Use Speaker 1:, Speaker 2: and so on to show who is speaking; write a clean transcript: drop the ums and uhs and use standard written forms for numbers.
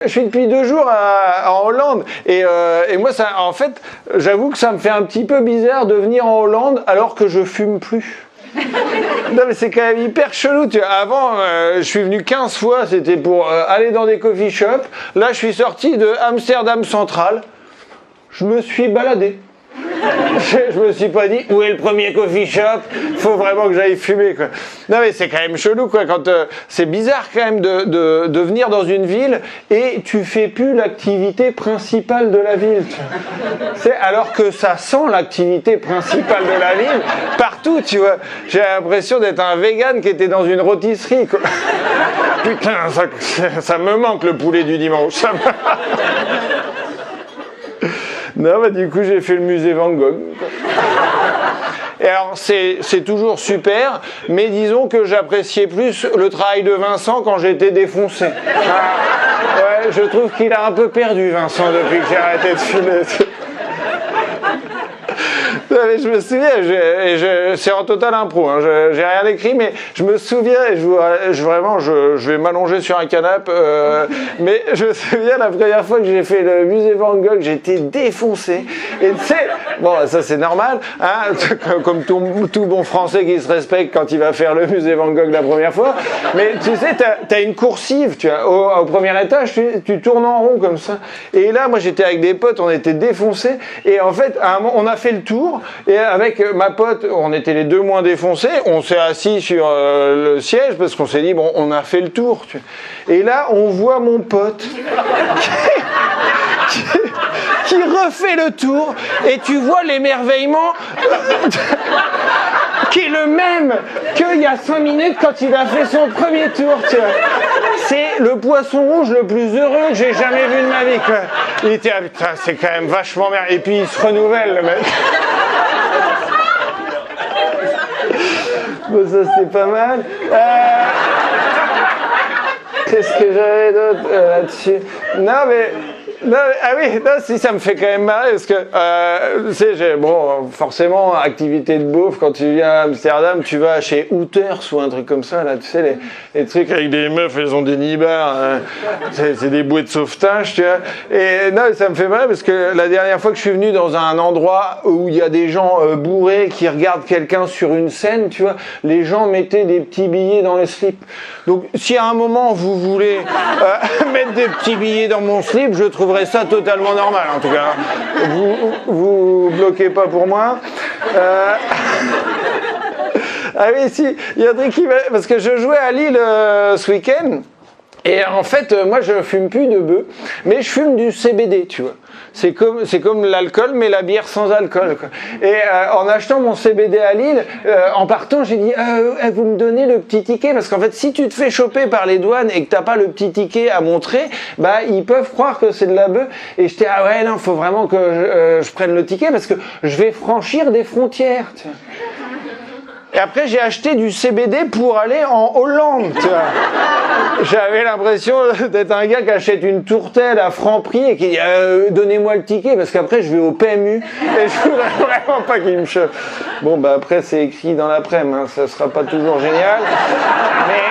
Speaker 1: Je suis depuis 2 jours en Hollande et moi, ça, en fait, j'avoue que ça me fait un petit peu bizarre de venir en Hollande alors que je fume plus. Non mais c'est quand même hyper chelou, tu vois. Avant, je suis venu 15 fois, c'était pour aller dans des coffee shops. Là, je suis sorti de Amsterdam Central. Je me suis baladé. Je me suis pas dit où est le premier coffee shop, faut vraiment que j'aille fumer quoi. Non mais c'est quand même chelou quoi, quand c'est bizarre quand même de venir dans une ville et tu fais plus l'activité principale de la ville. C'est alors que ça sent l'activité principale de la ville partout, tu vois. J'ai l'impression d'être un vegan qui était dans une rôtisserie quoi. Putain, ça me manque le poulet du dimanche. Non, bah du coup j'ai fait le musée Van Gogh. Et alors c'est toujours super, mais disons que j'appréciais plus le travail de Vincent quand j'étais défoncé. Ouais, je trouve qu'il a un peu perdu Vincent depuis que j'ai arrêté de fumer. Non, mais je me souviens, c'est en total impro, hein, j'ai rien écrit, mais je me souviens, et je vais m'allonger sur un canapé, mais je me souviens la première fois que j'ai fait le musée Van Gogh, j'étais défoncé, et tu sais, bon, ça c'est normal, hein, comme tout bon français qui se respecte quand il va faire le musée Van Gogh la première fois, mais tu sais, t'as une coursive, tu vois, au premier étage, tu tournes en rond comme ça, et là, moi j'étais avec des potes, on était défoncés, et en fait, à un moment, on a fait le tour, et avec ma pote, on était les deux moins défoncés, on s'est assis sur le siège parce qu'on s'est dit, bon, on a fait le tour. Tu vois. Et là, on voit mon pote qui refait le tour, et tu vois l'émerveillement qui est le même qu'il y a 5 minutes quand il a fait son premier tour. Tu vois. C'est le poisson rouge le plus heureux que j'ai jamais vu de ma vie. Quoi. Il était, ah, putain, c'est quand même vachement bien. Et puis il se renouvelle, le mec. Bon, ça c'était pas mal. Qu'est-ce que j'avais d'autre là-dessus? Ah oui, non, si ça me fait quand même marrer parce que tu sais, bon, forcément, activité de beauf, quand tu viens à Amsterdam, tu vas chez Hooters ou un truc comme ça, là, tu sais, les trucs avec des meufs, elles ont des nibards, c'est des bouées de sauvetage, tu vois. Et non, ça me fait marrer parce que la dernière fois que je suis venu dans un endroit où il y a des gens bourrés qui regardent quelqu'un sur une scène, tu vois, les gens mettaient des petits billets dans les slips. Donc, si à un moment vous voulez mettre des petits billets dans mon slip, je trouverais ça totalement normal, en tout cas. Vous bloquez pas pour moi. Ah oui, si, il y a un truc qui va... Parce que je jouais à Lille ce week-end, et en fait, moi, je fume plus de bœuf, mais je fume du CBD, tu vois. C'est comme l'alcool, mais la bière sans alcool, quoi. Et en achetant mon CBD à Lille, en partant, j'ai dit vous me donnez le petit ticket, parce qu'en fait, si tu te fais choper par les douanes et que t'as pas le petit ticket à montrer, bah ils peuvent croire que c'est de la bœuf. Et j'étais ah ouais non, faut vraiment que je prenne le ticket parce que je vais franchir des frontières. Tu vois. Et après, j'ai acheté du CBD pour aller en Hollande, tu vois. J'avais l'impression d'être un gars qui achète une tourtelle à Franprix et qui dit donnez-moi le ticket parce qu'après je vais au PMU et je voudrais vraiment pas qu'il me chope. Bon, bah après c'est écrit dans l'après-midi, hein, ça sera pas toujours génial. Mais